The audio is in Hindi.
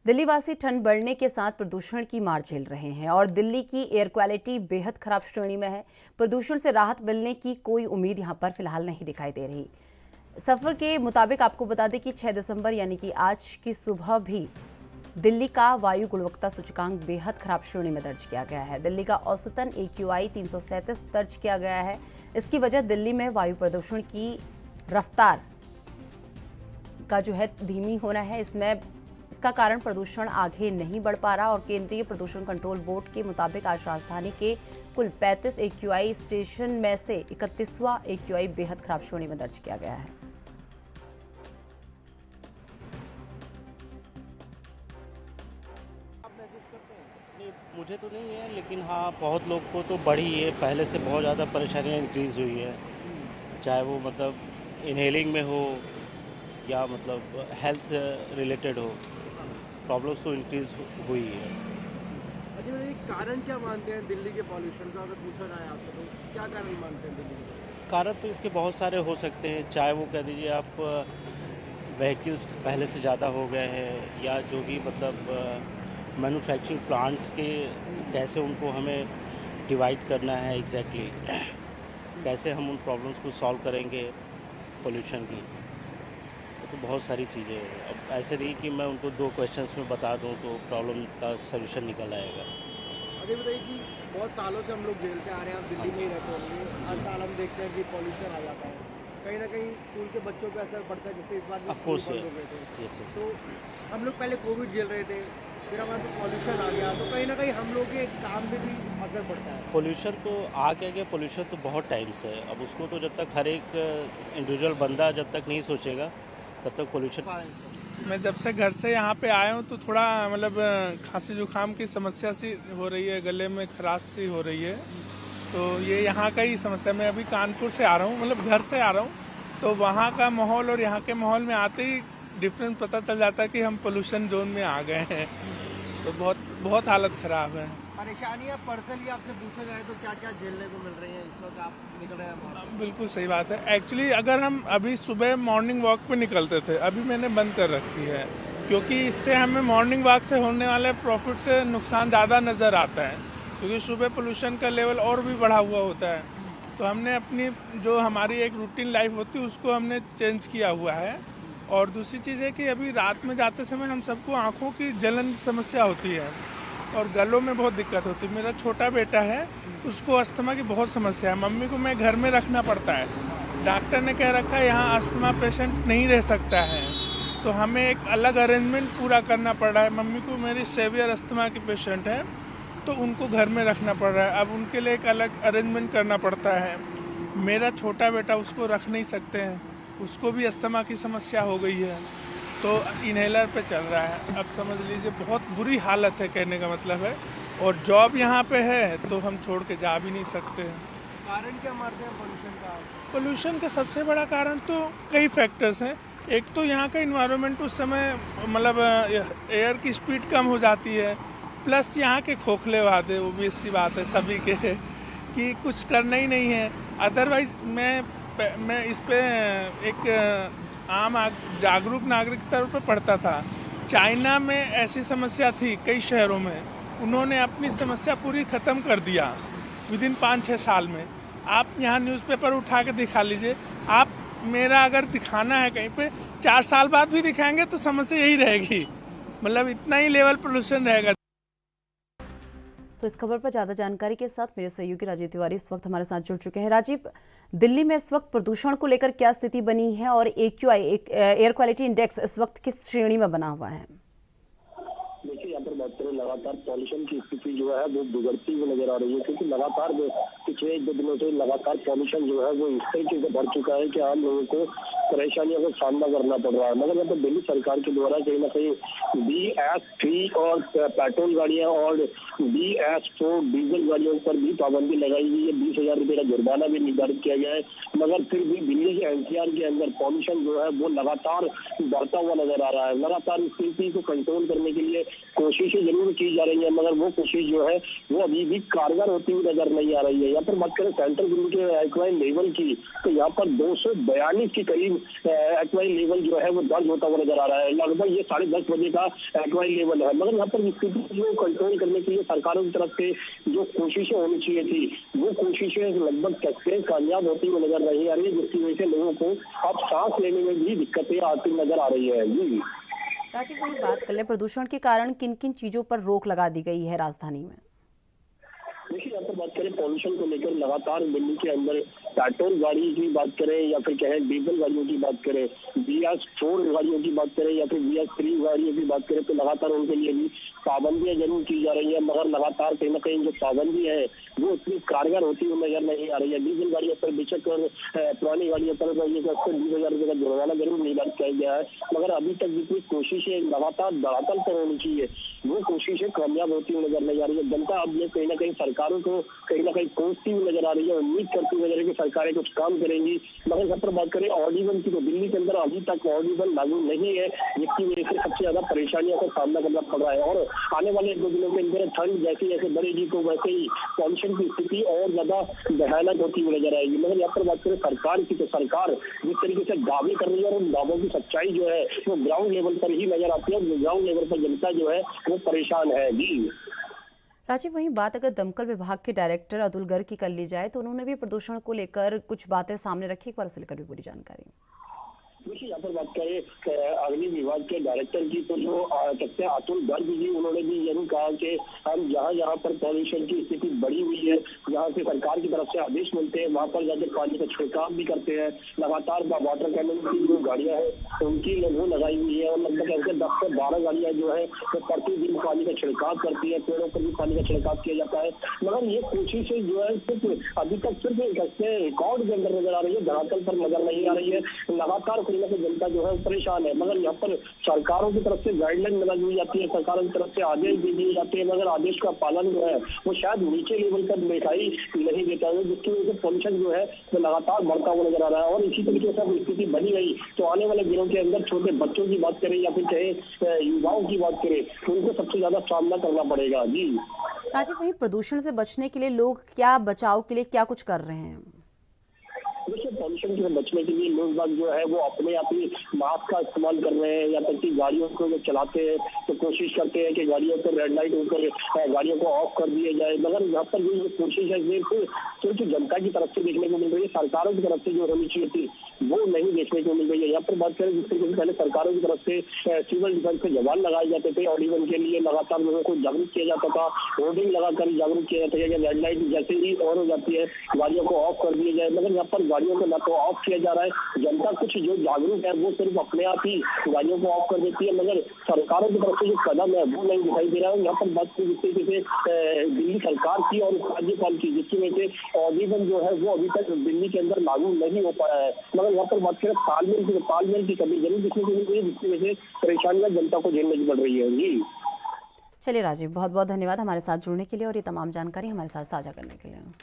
दिल्ली वासी ठंड बढ़ने के साथ प्रदूषण की मार झेल रहे हैं और दिल्ली की एयर क्वालिटी बेहद खराब श्रेणी में है। प्रदूषण से राहत मिलने की कोई उम्मीद यहां पर फिलहाल नहीं दिखाई दे रही। सफर के मुताबिक आपको बता दें कि 6 दिसंबर यानी कि आज की सुबह भी दिल्ली का वायु गुणवत्ता सूचकांक बेहद खराब श्रेणी में दर्ज किया गया है। दिल्ली का औसतन AQI 337 दर्ज किया गया है। इसकी वजह दिल्ली में वायु प्रदूषण की रफ्तार का जो है धीमी होना है। इसका कारण प्रदूषण आगे नहीं बढ़ पा रहा और केंद्रीय प्रदूषण कंट्रोल बोर्ड के मुताबिक आज राजधानी के कुल 35 AQI स्टेशन में से 31वां AQI बेहद खराब श्रेणी में दर्ज किया गया है। मुझे तो नहीं है, लेकिन हाँ बहुत लोग को तो बढ़ी है। पहले से बहुत ज़्यादा परेशानियाँ इंक्रीज़ हुई है, चाहे वो मतलब इनहेलिंग में हो या मतलब हेल्थ रिलेटेड हो, प्रॉब्लम्स तो इंक्रीज़ हुई है। अच्छा, ये कारण क्या मानते हैं दिल्ली के पॉल्यूशन का? अगर पूछा जाए आपसे तो क्या कारण मानते हैं दिल्ली के? कारण तो इसके बहुत सारे हो सकते हैं, चाहे वो कह दीजिए आप व्हीकल्स पहले से ज़्यादा हो गए हैं, या जो भी मतलब मैन्युफैक्चरिंग प्लांट्स के कैसे उनको हमें डिवाइड करना है एग्जैक्टली, कैसे हम उन प्रॉब्लम्स को सॉल्व करेंगे पोल्यूशन की। तो बहुत सारी चीज़ें हैं। अब ऐसे नहीं कि मैं उनको 2 क्वेश्चंस में बता दूं तो प्रॉब्लम का सलूशन निकल आएगा। अभी बताइए कि बहुत सालों से हम लोग झेलते आ रहे हैं, आप दिल्ली में ही रहते होंगे, हर साल हम देखते हैं कि पॉल्यूशन आ जाता है, कहीं ना कहीं स्कूल के बच्चों पे असर पड़ता है। जैसे इस बार भी स्कूल बंद हो गए थे, तो हम लोग पहले कोविड झेल रहे थे, फिर हमारे तो पॉल्यूशन आ गया, तो कहीं ना कहीं हम लोग के काम में भी असर पड़ता है। पोल्यूशन तो आ गया, पोल्यूशन तो बहुत टाइम से है। अब उसको तो जब तक हर एक इंडिविजुअल बंदा जब तक नहीं सोचेगा तब तक पोल्यूशन। मैं जब से घर से यहाँ पे आया हूँ तो थोड़ा मतलब खांसी जुकाम की समस्या सी हो रही है, गले में खराश सी हो रही है, तो ये यहाँ का ही समस्या। मैं अभी कानपुर से आ रहा हूँ, मतलब घर से आ रहा हूँ, तो वहाँ का माहौल और यहाँ के माहौल में आते ही डिफरेंस पता चल जाता है कि हम पोल्यूशन जोन में आ गए हैं। तो बहुत हालत खराब है। परेशानियाँ पर्सनली आपसे पूछा जाए तो क्या क्या झेलने को मिल रही है इस वक्त आप निकल रहे हैं? बिल्कुल सही बात है। एक्चुअली अगर हम अभी सुबह मॉर्निंग वॉक पे निकलते थे, अभी मैंने बंद कर रखी है, क्योंकि इससे हमें मॉर्निंग वॉक से होने वाले प्रॉफिट से नुकसान ज़्यादा नज़र आता है, क्योंकि सुबह पोल्यूशन का लेवल और भी बढ़ा हुआ होता है। तो हमने अपनी जो हमारी एक रूटीन लाइफ होती है उसको हमने चेंज किया हुआ है। और दूसरी चीज़ है कि अभी रात में जाते समय हम सबको आँखों की जलन समस्या होती है और गलों में बहुत दिक्कत होती है। मेरा छोटा बेटा है, उसको अस्थमा की बहुत समस्या है। मम्मी को मैं घर में रखना पड़ता है, डॉक्टर ने कह रखा है यहाँ अस्थमा पेशेंट नहीं रह सकता है, तो हमें एक अलग अरेंजमेंट पूरा करना पड़ रहा है। मम्मी को मेरी सेवियर अस्थमा की पेशेंट है, तो उनको घर में रखना पड़ रहा है। अब उनके लिए एक अलग अरेंजमेंट करना पड़ता है। मेरा छोटा बेटा, उसको रख नहीं सकते हैं, उसको भी अस्थमा की समस्या हो गई है, तो इनहेलर पे चल रहा है। अब समझ लीजिए बहुत बुरी हालत है, कहने का मतलब है। और जॉब यहाँ पे है तो हम छोड़ के जा भी नहीं सकते हैं। कारण क्या मानते हैं पोल्यूशन का? पोल्यूशन का सबसे बड़ा कारण तो कई फैक्टर्स हैं। एक तो यहाँ का इन्वायरमेंट उस समय मतलब एयर की स्पीड कम हो जाती है, प्लस यहाँ के खोखले वादे, वो भी इसी बात है सभी के कि कुछ करना ही नहीं है। अदरवाइज मैं इस पे एक आम जागरूक नागरिक तौर पे पढ़ता था। चाइना में ऐसी समस्या थी कई शहरों में, उन्होंने अपनी समस्या पूरी ख़त्म कर दिया विदिन 5-6 साल में। आप यहाँ न्यूज़पेपर उठा के दिखा लीजिए, आप मेरा अगर दिखाना है कहीं पे 4 साल बाद भी दिखाएंगे तो समस्या यही रहेगी, मतलब इतना ही लेवल पोल्यूशन रहेगा। तो इस खबर पर ज्यादा जानकारी के साथ मेरे सहयोगी राजीव तिवारी इस वक्त हमारे साथ जुड़ चुके हैं। राजीव, दिल्ली में इस वक्त प्रदूषण को लेकर क्या स्थिति बनी है और AQI एयर क्वालिटी इंडेक्स इस वक्त किस श्रेणी में बना हुआ है? देखिए, यहाँ पर बात करें, लगातार पॉल्यूशन की स्थिति जो है वो बिगड़ती हुई नजर आ रही है, क्योंकि लगातार पिछले 1-2 दिनों से लगातार पॉल्यूशन जो है वो इस तरीके से बढ़ चुका है कि आम लोगों को परेशानियों का सामना करना पड़ रहा है। मगर यहाँ पर दिल्ली सरकार के द्वारा कहीं ना कहीं BS3 और पेट्रोल गाड़ियां और BS4 डीजल गाड़ियों पर भी पाबंदी लगाई गई है। 20,000 रुपये का जुर्माना भी निर्धारित किया गया है। मगर फिर भी दिल्ली के NCR के अंदर पॉल्यूशन जो है वो लगातार बढ़ता हुआ नजर आ रहा है। लगातार इस स्थिति को कंट्रोल करने के लिए कोशिशें जरूर की जा रही है, मगर वो कोशिश जो है वो अभी भी कारगर होती हुई नजर नहीं आ रही है। यहाँ पर बात करें सेंट्रल दिल्ली के AQI लेवल की, तो यहाँ पर 242 के करीब एक्वाई लेवल जो है वो दर्ज होता हुआ नजर आ रहा है। लगभग ये 10:30 बजे का एक्वाई लेवल है, मगर यहाँ पर स्थिति को कंट्रोल करने के लिए सरकारों की तरफ से जो कोशिशें होनी चाहिए थी, वो कोशिशें लगभग कैसे कामयाब होती हुई नजर नहीं आ रही है, जिसकी वजह से लोगों को अब सांस लेने में भी दिक्कतें आती नजर आ रही है। जी राजीव, वही बात कर ले, प्रदूषण के कारण किन किन चीजों पर रोक लगा दी गई है राजधानी में? देखिए, यहाँ पर बात करें पॉल्यूशन को लेकर लगातार दिल्ली के अंदर पेट्रोल गाड़ी की बात करें या फिर कहें डीजल गाड़ियों की बात करें, BS4 गाड़ियों की बात करें या फिर BS3 गाड़ियों की बात करें, तो लगातार उनके लिए भी पाबंदियां जरूर की जा रही है, मगर लगातार कहीं ना कहीं जो पाबंदी है वो उतनी कारगर होती हुई नजर नहीं आ रही है। डीजल गाड़ियों पर बेशक पुरानी गाड़ियों पर 20,000 रुपये का जुर्माना जरूर निर्धारित किया गया है, मगर अभी तक जितनी कोशिशें लगातार धरातल पर होनी चाहिए वो कोशिशें कामयाब होती हुई नजर नहीं आ रही है। जनता अब ये कहीं ना कहीं सरकारों को कहीं ना कहीं कोसती हुई नजर आ रही है, उम्मीद करती हुई नजर है कि सरकारें कुछ काम करेंगी। मगर यहाँ पर बात करें ऑर्डिनल की, तो दिल्ली के अंदर अभी तक ऑर्डिनल लागू नहीं है, जिसकी वजह से सबसे ज्यादा परेशानियों का सामना करना पड़ रहा है। और आने वाले 1-2 दिनों के अंदर ठंड जैसे जैसे बढ़ेगी तो वैसे ही पॉल्यूशन की स्थिति और ज्यादा भयानक होती हुई नजर आएगी। मगर यहाँ पर बात करें सरकार की, तो सरकार जिस तरीके से दावे कर रही है और उन दावों की सच्चाई जो है वो ग्राउंड लेवल पर ही नजर आती है, और ग्राउंड लेवल पर जनता जो है वो परेशान है। जी राजीव, वही बात अगर दमकल विभाग के डायरेक्टर अतुल गर्ग की कर ली जाए तो उन्होंने भी प्रदूषण को लेकर कुछ बातें सामने रखी, एक बार उसे लेकर भी पूरी जानकारी। देखिए, यहाँ पर बात करें अग्नि विभाग के डायरेक्टर की, तो जो कहते हैं अतुल गर्ग जी, उन्होंने भी यही कहा कि हम जहाँ पर पॉल्यूशन की स्थिति बढ़ी हुई है, जहाँ से सरकार की तरफ से आदेश मिलते हैं, वहाँ पर जाकर पानी का छिड़काव भी करते हैं। लगातार वाटर कैनन की जो गाड़ियां हैं उनकी वो लगाई हुई है, और लगभग ऐसे 10 से 12 गाड़ियां जो है वो प्रतिदिन पानी का छिड़काव करती है, पेड़ों पर भी पानी का छिड़काव किया जाता है। मगर ये कोशिशें जो है सिर्फ अभी तक सिर्फ रिकॉर्ड के अंदर नजर आ रही है, धरातल पर नजर नहीं आ रही है। लगातार जनता जो है परेशान है, मगर यहाँ पर सरकारों की तरफ से गाइडलाइन लगा दी जाती है, सरकारों की तरफ से आदेश दे दिए जाते हैं, मगर आदेश का पालन जो है वो शायद नीचे लेवल पर दिखाई नहीं देता है, जिसकी वजह से पॉल्यूशन जो है वो लगातार बढ़ता हुआ नजर आ रहा है। और इसी तरीके से अगर स्थिति बनी रही तो आने वाले दिनों के अंदर छोटे बच्चों की बात करें या फिर चाहे युवाओं की बात करें, तो उनको सबसे ज्यादा सामना करना पड़ेगा। जी राजीव, वही प्रदूषण से बचने के लिए लोग क्या, बचाव के लिए क्या कुछ कर रहे हैं? देखिए, पॉल्यूशन से बचने के लिए लोग बाग जो है वो अपने आप ही मास्क का इस्तेमाल कर रहे हैं, या तक कि गाड़ियों को जब चलाते हैं तो कोशिश करते हैं कि गाड़ियों पर रेड लाइट होकर गाड़ियों को ऑफ कर दिया जाए। मगर यहाँ पर जो कोशिश है सिर्फ जनता की तरफ से देखने को मिल रही है, सरकारों की तरफ से जो होनी चाहिए थी वो नहीं देखने को मिल रही है। यहाँ पर बात करें जिस तरीके से पहले सरकारों की तरफ से सिविल डिफेंस के जवान लगाए जाते थे, ऑडिवन के लिए लगातार लोगों को जागरूक किया जाता था, होर्डिंग लगाकर जागरूक किया जाता है कि रेड लाइट जैसे ही ऑन हो जाती है गाड़ियों को ऑफ कर दिया जाए। मगर यहाँ पर गाड़ियों को ना तो ऑफ किया जा रहा है, जनता कुछ जो जागरूक है वो सिर्फ अपने आप ही गाड़ियों को ऑफ कर देती है, मगर सरकारों की तरफ से जो कदम है वो नहीं दिखाई दे रहा है। यहाँ पर बात की जिस तरीके से दिल्ली सरकार की और राज्यपाल की, जिसकी वजह से ऑडिवन जो है वो अभी तक दिल्ली के अंदर लागू नहीं हो पाया है। मगर यहाँ पर बात करें तालमेल की कमी जरूर दिखने को मिल रही है, जिसकी वजह से परेशानियां जनता को झेलने की पड़ रही है। जी चलिए राजीव, बहुत बहुत धन्यवाद हमारे साथ जुड़ने के लिए और ये तमाम जानकारी हमारे साथ साझा करने के लिए।